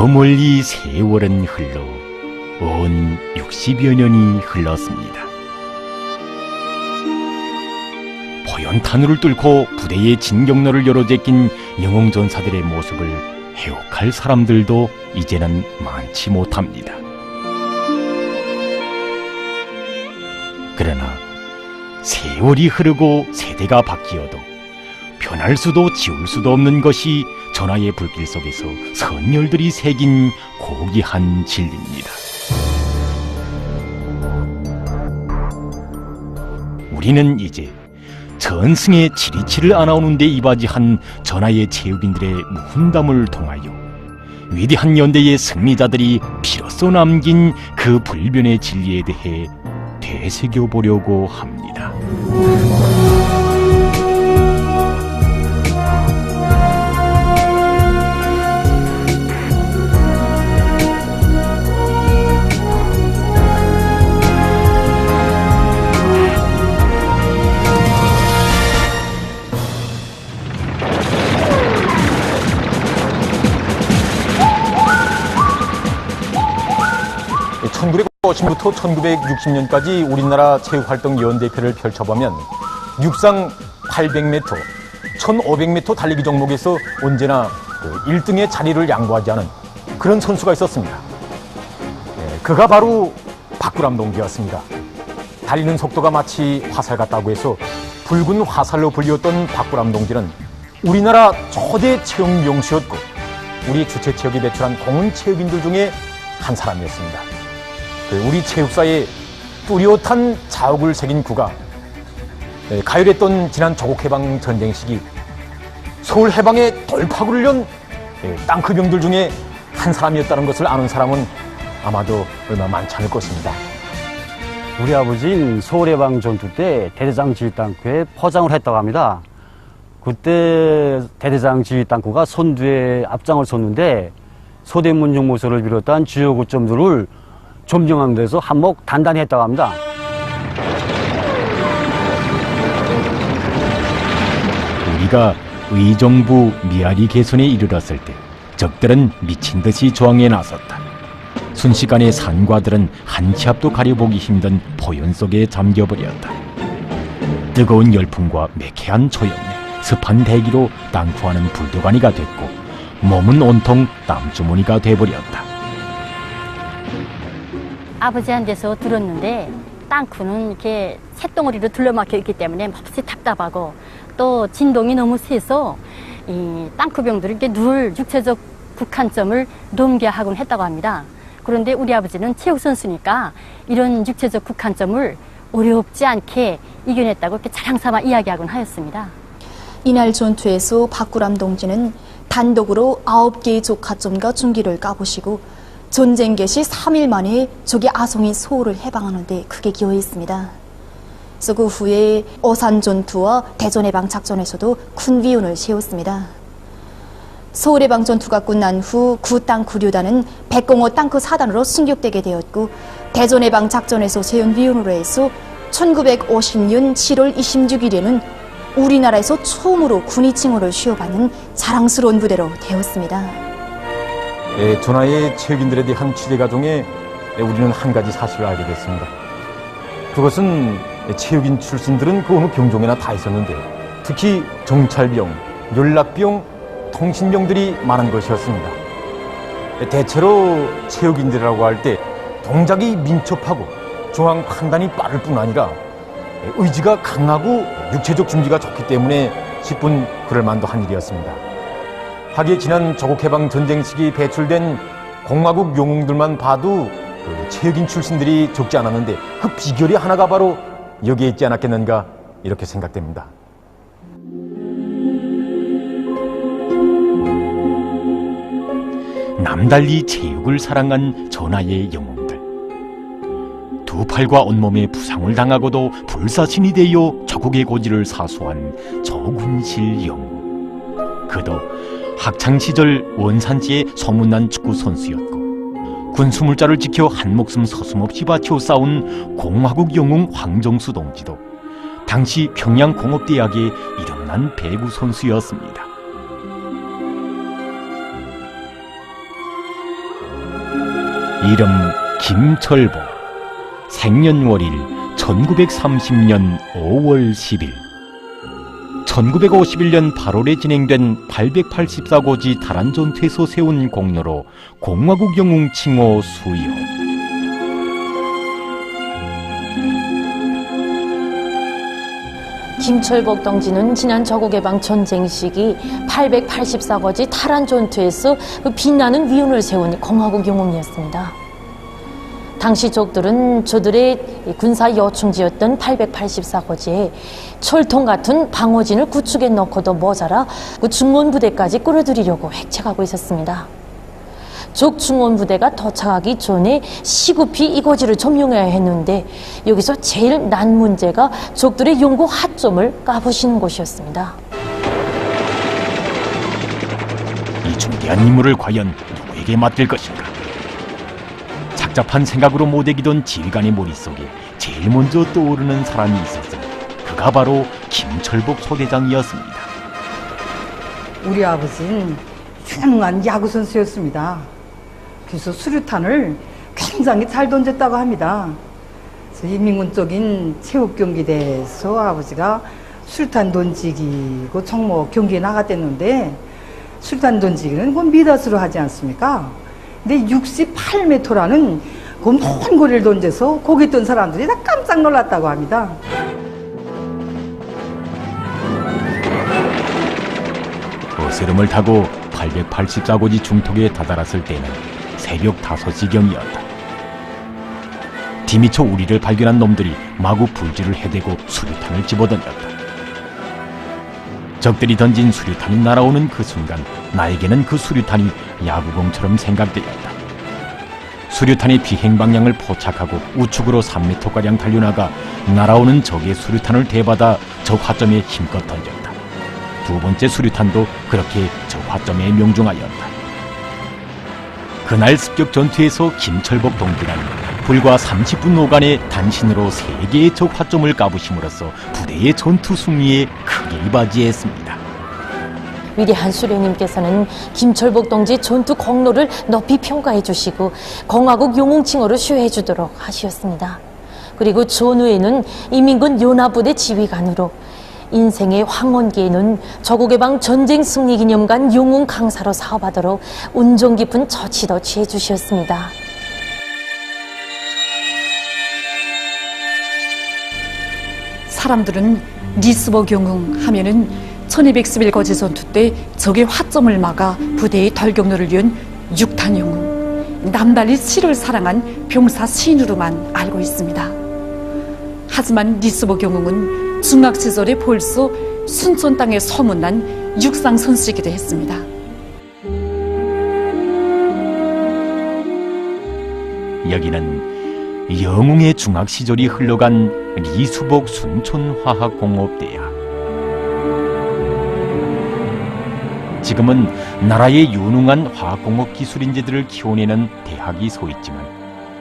저 멀리 세월은 흘러 온 60여 년이 흘렀습니다. 포연탄우를 뚫고 부대의 진격로를 열어 제낀 영웅전사들의 모습을 해옥할 사람들도 이제는 많지 못합니다. 그러나 세월이 흐르고 세대가 바뀌어도 변할 수도 지울 수도 없는 것이 전하의 불길 속에서 선열들이 새긴 고귀한 진리입니다. 우리는 이제 전승의 지리치를 안아오는 데 이바지한 전하의 체육인들의 무훈담을 통하여 위대한 연대의 승리자들이 피로써 남긴 그 불변의 진리에 대해 되새겨보려고 합니다. 부터 1960년까지 우리나라 체육활동연대회를 펼쳐보면 육상 800m, 1500m 달리기 종목에서 언제나 1등의 자리를 양보하지 않은 그런 선수가 있었습니다. 그가 바로 박구람 동지였습니다. 달리는 속도가 마치 화살 같다고 해서 붉은 화살로 불리웠던 박구람 동지는 우리나라 초대 체육 명수였고 우리 주체체육이 배출한 공은 체육인들 중에 한 사람이었습니다. 우리 체육사에 뚜렷한 자욱을 새긴 그가 가열했던 지난 조국해방 전쟁 시기 서울 해방의 돌파구를 연 땅크병들 중에 한 사람이었다는 것을 아는 사람은 아마도 얼마 많지 않을 것입니다. 우리 아버지는 서울해방 전투 때 대대장 지휘땅구에 포장을 했다고 합니다. 그때 대대장 지휘땅구가 선두에 앞장을 섰는데 서대문 용모소를 비롯한 주요 거점들을 점령하는 데서 한몫 단단히 했다고 합니다. 우리가 의정부 미아리 개선에 이르렀을 때 적들은 미친 듯이 저항에 나섰다. 순식간에 산과들은 한 치 앞도 가려보기 힘든 포연 속에 잠겨버렸다. 뜨거운 열풍과 매캐한 초연내, 습한 대기로 땅구하는 불도가니가 됐고 몸은 온통 땀주머니가 돼버렸다. 아버지한테서 들었는데 땅크는 이렇게 새덩어리로 둘러막혀 있기 때문에 몹시 답답하고 또 진동이 너무 세서 이 땅크병들이 이렇게 늘 육체적 국한점을 넘겨야 하곤 했다고 합니다. 그런데 우리 아버지는 체육선수니까 이런 육체적 국한점을 어렵지 않게 이겨냈다고 이렇게 자랑삼아 이야기하곤 하였습니다. 이날 전투에서 박구람 동지는 단독으로 9개의 적하점과 중기를 까부시고 전쟁 개시 3일 만에 적의 아송이 서울을 해방하는 데 크게 기여했습니다. 그래서 그 후에 어산 전투와 대전 해방 작전에서도 큰 위운을 세웠습니다. 서울 해방 전투가 끝난 후 구 땅크旅단은 백공호 땅크 사단으로 승격되게 되었고 대전 해방 작전에서 세운 위운으로 해서 1950년 7월 26일에는 우리나라에서 처음으로 군의 칭호를 수여받는 자랑스러운 부대로 되었습니다. 전하의 체육인들에 대한 취재 과정에 우리는 한 가지 사실을 알게 됐습니다. 그것은 체육인 출신들은 그 어느 병종에나 다 있었는데 특히 정찰병, 연락병, 통신병들이 많은 것이었습니다. 대체로 체육인들이라고 할 때 동작이 민첩하고 중앙 판단이 빠를 뿐 아니라 의지가 강하고 육체적 준비가 좋기 때문에 싶은 그럴 만도 한 일이었습니다. 하기에 지난 조국해방 전쟁 시기 배출된 공화국 영웅들만 봐도 체육인 출신들이 적지 않았는데 그 비결이 하나가 바로 여기에 있지 않았겠는가 이렇게 생각됩니다. 남달리 체육을 사랑한 전하의 영웅들. 두 팔과 온몸에 부상을 당하고도 불사신이 되어 조국의 고지를 사수한 조군실 영웅. 그도 학창시절 원산지에 소문난 축구 선수였고 군수물자를 지켜 한 목숨 서슴없이 바쳐 싸운 공화국 영웅 황정수 동지도 당시 평양공업대학의 이름난 배구 선수였습니다. 이름 김철복. 생년월일 1930년 5월 10일. 1951년 8월에 진행된 884고지 탈환전투에서 세운 공로로 공화국 영웅 칭호 수여. 김철복 동지는 지난 저국해방 전쟁 시기 884거지 탈환전투에서 빛나는 위운을 세운 공화국 영웅이었습니다. 당시 적들은 저들의 군사 여충지였던 884거지에 철통 같은 방어진을 구축해 넣고도 모자라 중원 부대까지 끌어들이려고 획책하고 있었습니다. 적 중원 부대가 도착하기 전에 시급히 이 거지를 점령해야 했는데 여기서 제일 난 문제가 적들의 용구 하점을 까부시는 것이었습니다. 이 중대한 임무를 과연 누구에게 맡길 것인가? 착잡한 생각으로 못애기던 지휘관의 머릿속에 제일 먼저 떠오르는 사람이 있었으니 그가 바로 김철복 소대장이었습니다. 우리 아버지는 훌륭한 야구 선수였습니다. 그래서 수류탄을 굉장히 잘 던졌다고 합니다. 인민군적인 체육경기대에서 아버지가 수류탄 던지기고 총무 경기에 나갔댔는데 수류탄 던지기는 그 미닫으로 하지 않습니까? 근데 68m라는 그 먼 거리를 던져서 거기 있던 사람들이 다 깜짝 놀랐다고 합니다. 어스름을 타고 884고지 중턱에 다다랐을 때는 새벽 5시경이었다. 뒤미쳐 우리를 발견한 놈들이 마구 불질을 해대고 수류탄을 집어던졌다. 적들이 던진 수류탄이 날아오는 그 순간 나에게는 그 수류탄이 야구공처럼 생각되었다. 수류탄의 비행 방향을 포착하고 우측으로 3m가량 달려나가 날아오는 적의 수류탄을 대받아 적 화점에 힘껏 던졌다. 두 번째 수류탄도 그렇게 적 화점에 명중하였다. 그날 습격 전투에서 김철복 동지는 불과 30분 오간에 단신으로 3개의 적 화점을 까부심으로써 부대의 전투 승리에 크게 이바지했습니다. 위대한 수령님께서는 김철복 동지 전투 공로를 높이 평가해 주시고 공화국 영웅 칭호를 수여해 주도록 하셨습니다. 그리고 전후에는 인민군 연합부대 지휘관으로 인생의 황혼기에는 저국해방 전쟁 승리 기념관 영웅 강사로 사업하도록 운정 깊은 처치도 취해 주셨습니다. 사람들은 리스복 영웅 하면은 1211거지 전투 때 적의 화점을 막아 부대의 덜격로를 이은 육탄 영웅, 남달리 시를 사랑한 병사 신으로만 알고 있습니다. 하지만 리스복 영웅은 중학 시절에 벌써 순천 땅에 소문난 육상 선수이기도 했습니다. 여기는 영웅의 중학 시절이 흘러간 리수복 순천화학공업대야. 지금은 나라의 유능한 화학공업 기술 인재들을 키워내는 대학이 서 있지만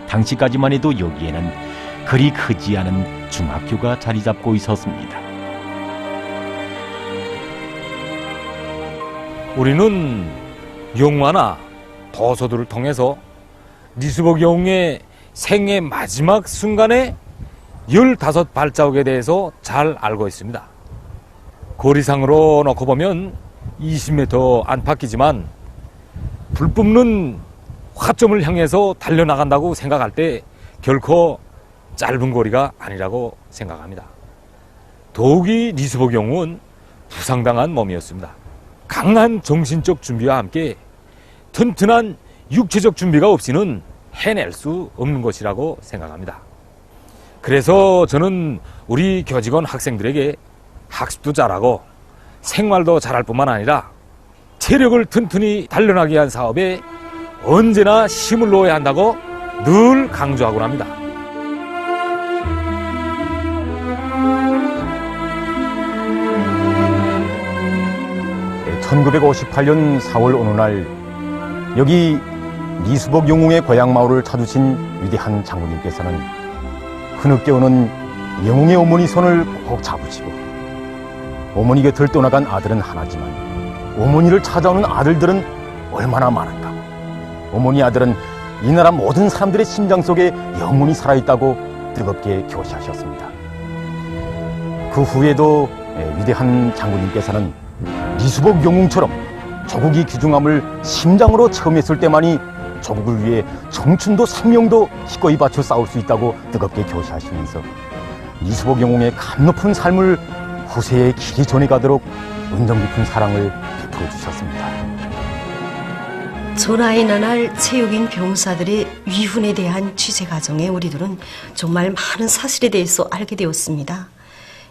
당시까지만 해도 여기에는 그리 크지 않은 중학교가 자리 잡고 있었습니다. 우리는 영화나 도서들을 통해서 리수복 영웅의 생애 마지막 순간에 15발자국에 대해서 잘 알고 있습니다. 거리상으로 놓고 보면 20m 안팎이지만 불 뿜는 화점을 향해서 달려나간다고 생각할 때 결코 짧은 거리가 아니라고 생각합니다. 더욱이 리수복 영웅은 부상당한 몸이었습니다. 강한 정신적 준비와 함께 튼튼한 육체적 준비가 없이는 해낼 수 없는 것이라고 생각합니다. 그래서 저는 우리 교직원 학생들에게 학습도 잘하고 생활도 잘할 뿐만 아니라 체력을 튼튼히 단련하게 한 사업에 언제나 힘을 놓아야 한다고 늘 강조하곤 합니다. 네, 1958년 4월 어느 날 여기 리수복 영웅의 고향 마을을 찾으신 위대한 장군님께서는 흐느껴 오는 영웅의 어머니 손을 꼭 잡으시고 어머니 곁을 떠나간 아들은 하나지만 어머니를 찾아오는 아들들은 얼마나 많은가. 어머니 아들은 이 나라 모든 사람들의 심장 속에 영혼이 살아있다고 뜨겁게 교시하셨습니다. 그 후에도 위대한 장군님께서는 리수복 영웅처럼 조국이 귀중함을 심장으로 체험했을 때만이 조국을 위해 청춘도 생명도 기꺼이 바쳐 싸울 수 있다고 뜨겁게 교시하시면서 리수복 영웅의 감높은 삶을 후세에 길이 전해가도록 은정 깊은 사랑을 베풀어 주셨습니다. 전하의 나날 체육인 병사들의 위훈에 대한 취재 과정에 우리들은 정말 많은 사실에 대해서 알게 되었습니다.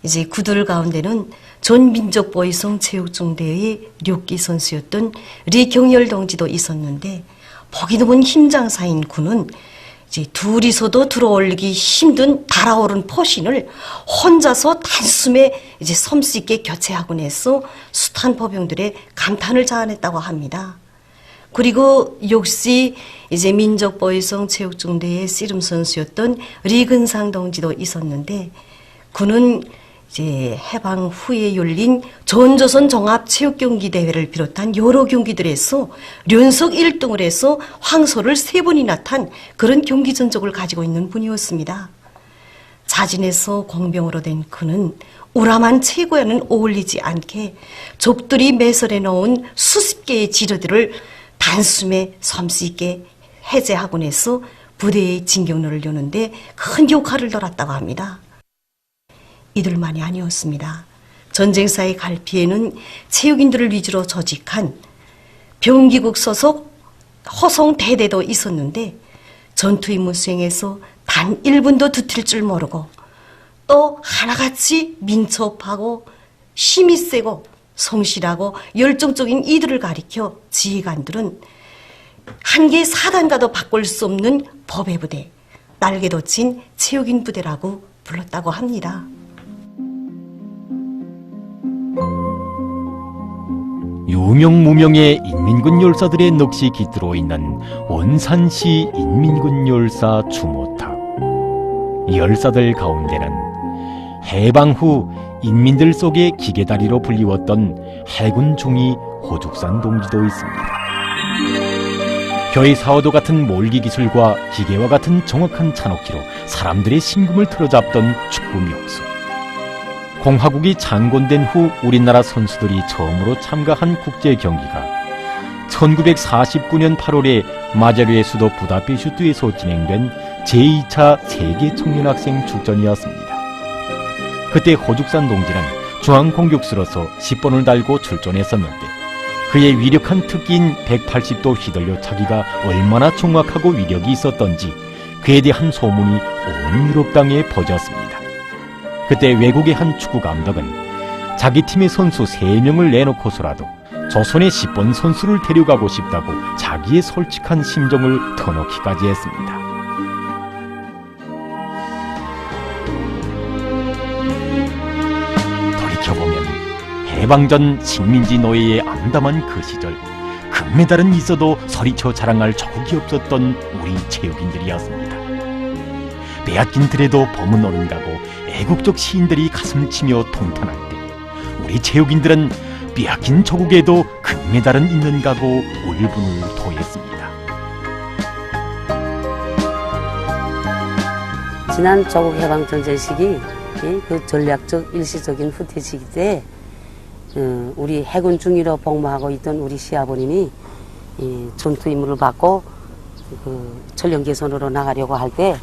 이제 그들 가운데는 전 민족보위성 체육중대의 료끼 선수였던 리경열 동지도 있었는데 보기 드문 힘장사인 그는 이제 둘이서도 들어올리기 힘든 달아오른 포신을 혼자서 단숨에 이제 섬수 있게 교체하곤 해서 숱한 포병들의 감탄을 자아냈다고 합니다. 그리고 역시 이제 민족보위성 체육중대의 씨름 선수였던 리근상 동지도 있었는데 그는 이제 해방 후에 열린 전조선 종합체육경기대회를 비롯한 여러 경기들에서 연속 1등을 해서 황소를 3번이나 탄 그런 경기 전적을 가지고 있는 분이었습니다. 자진해서 공병으로 된 그는 우람한 최고와는 어울리지 않게 족들이 매설해 놓은 수십 개의 지뢰들을 단숨에 섬수 있게 해제하곤 해서 부대의 진격로를 여는데 큰 역할을 돌았다고 합니다. 이들만이 아니었습니다. 전쟁사의 갈피에는 체육인들을 위주로 조직한 병기국 소속 호송 대대도 있었는데 전투 임무 수행에서 단 1분도 두틀 줄 모르고 또 하나같이 민첩하고 힘이 세고 성실하고 열정적인 이들을 가리켜 지휘관들은 한 개의 사단과도 바꿀 수 없는 법의 부대, 날개도 친 체육인 부대라고 불렀다고 합니다. 유명 무명의 인민군 열사들의 넋이 깃들어 있는 원산시 인민군 열사 주모탑. 이 열사들 가운데는 해방 후 인민들 속의 기계다리로 불리웠던 해군 중위 호죽산 동지도 있습니다. 벼의 사오도 같은 몰기 기술과 기계와 같은 정확한 찬옥기로 사람들의 심금을 틀어잡던 축구 명수. 공화국이 창건된 후 우리나라 선수들이 처음으로 참가한 국제 경기가 1949년 8월에 마자르의 수도 부다페슈트에서 진행된 제2차 세계 청년학생 축전이었습니다. 그때 호죽산 동지는 중앙 공격수로서 10번을 달고 출전했었는데 그의 위력한 특기인 180도 휘둘려 차기가 얼마나 정확하고 위력이 있었던지 그에 대한 소문이 온 유럽 땅에 퍼졌습니다. 그때 외국의 한 축구 감독은 자기 팀의 선수 3명을 내놓고서라도 조선의 10번 선수를 데려가고 싶다고 자기의 솔직한 심정을 터놓기까지 했습니다. 돌이켜보면 해방전 식민지 노예의 암담한 그 시절 금메달은 있어도 소리쳐 자랑할 조국이 없었던 우리 체육인들이었습니다. 빼앗긴 들에도 범은 오른다고 애국적 시인들이 가슴치며 통탄할 때 우리 체육인들은 빼앗긴 조국에도 금메달은 있는가고 울분을 토했습니다. 지난 조국 해방전쟁 시기 그 전략적 일시적인 후퇴 시기 때 우리 해군 중위로 복무하고 있던 우리 시아버님이 전투 임무를 받고 그 전령 개선으로 나가려고 할 때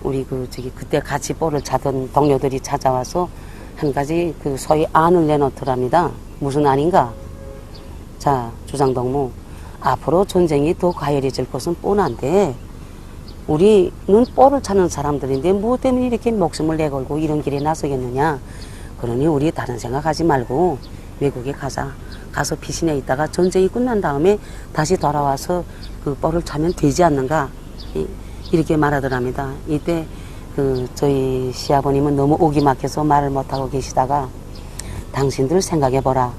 우리 그때 같이 볼을 차던 동료들이 찾아와서 한 가지 그 소위 안을 내놓더랍니다. 무슨 안인가? 자, 주장동무, 앞으로 전쟁이 더 가열해질 것은 뻔한데 우리는 볼을 차는 사람들인데 무엇 때문에 이렇게 목숨을 내걸고 이런 길에 나서겠느냐? 그러니 우리 다른 생각하지 말고 외국에 가서 피신해 있다가 전쟁이 끝난 다음에 다시 돌아와서 그 볼을 차면 되지 않는가? 이렇게 말하더랍니다. 이때 저희 시아버님은 너무 오기 막혀서 말을 못하고 계시다가 당신들 생각해보라.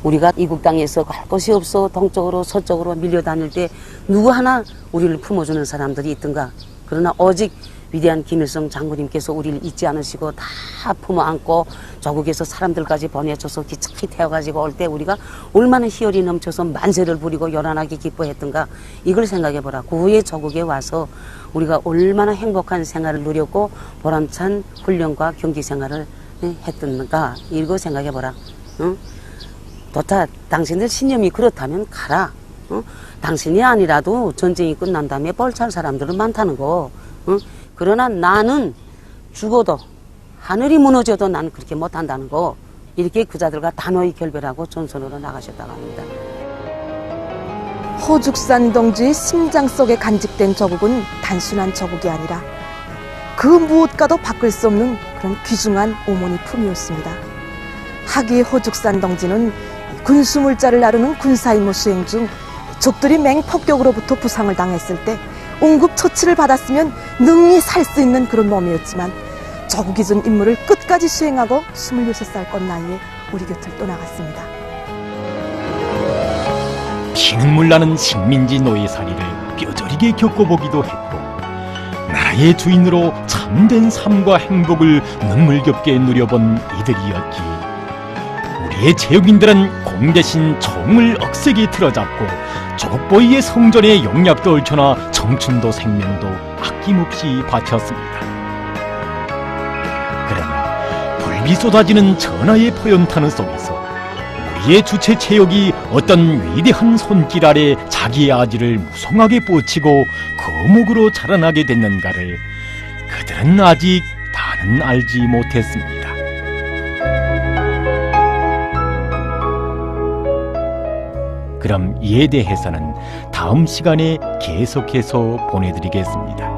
우리가 이국 땅에서 갈 곳이 없어 동쪽으로 서쪽으로 밀려다닐 때 누구 하나 우리를 품어주는 사람들이 있던가. 그러나 오직 위대한 김일성 장군님께서 우리를 잊지 않으시고 다 품어 안고 조국에서 사람들까지 보내줘서 기차히 태워가지고 올 때 우리가 얼마나 희열이 넘쳐서 만세를 부리고 요란하게 기뻐했던가, 이걸 생각해보라. 그 후에 조국에 와서 우리가 얼마나 행복한 생활을 누렸고 보람찬 훈련과 경기 생활을 했던가, 이거 생각해보라. 응? 좋다. 당신들 신념이 그렇다면 가라. 당신이 아니라도 전쟁이 끝난 다음에 뻘찰 사람들은 많다는 거. 그러나 나는 죽어도 하늘이 무너져도 나는 그렇게 못한다는 거. 이렇게 그자들과 단호히 결별하고 전선으로 나가셨다고 합니다. 허죽산 동지의 심장 속에 간직된 조국은 단순한 조국이 아니라 그 무엇과도 바꿀 수 없는 그런 귀중한 어머니 품이었습니다. 하기의 허죽산 동지는 군수물자를 나르는 군사임무 수행 중 적들이 맹폭격으로부터 부상을 당했을 때 응급처치를 받았으면 능히 살 수 있는 그런 몸이었지만 조국이 준 임무를 끝까지 수행하고 26살 꽃 나이에 우리 곁을 떠나갔습니다. 피눈물 나는 식민지 노예살이를 뼈저리게 겪어보기도 했고, 나라의 주인으로 참된 삶과 행복을 눈물겹게 누려본 이들이었기에 우리의 체육인들은 공 대신 총을 억세게 틀어잡고 조국보위의 성전에 영약도 얽혀나 청춘도 생명도 아낌없이 바쳤습니다. 그러나 불비 쏟아지는 전하의 포연탄을 속에서 우리의 주체 체육이 어떤 위대한 손길 아래 자기의 아지를 무성하게 뻗치고 거목으로 자라나게 됐는가를 그들은 아직 다는 알지 못했습니다. 그럼 이에 대해서는 다음 시간에 계속해서 보내드리겠습니다.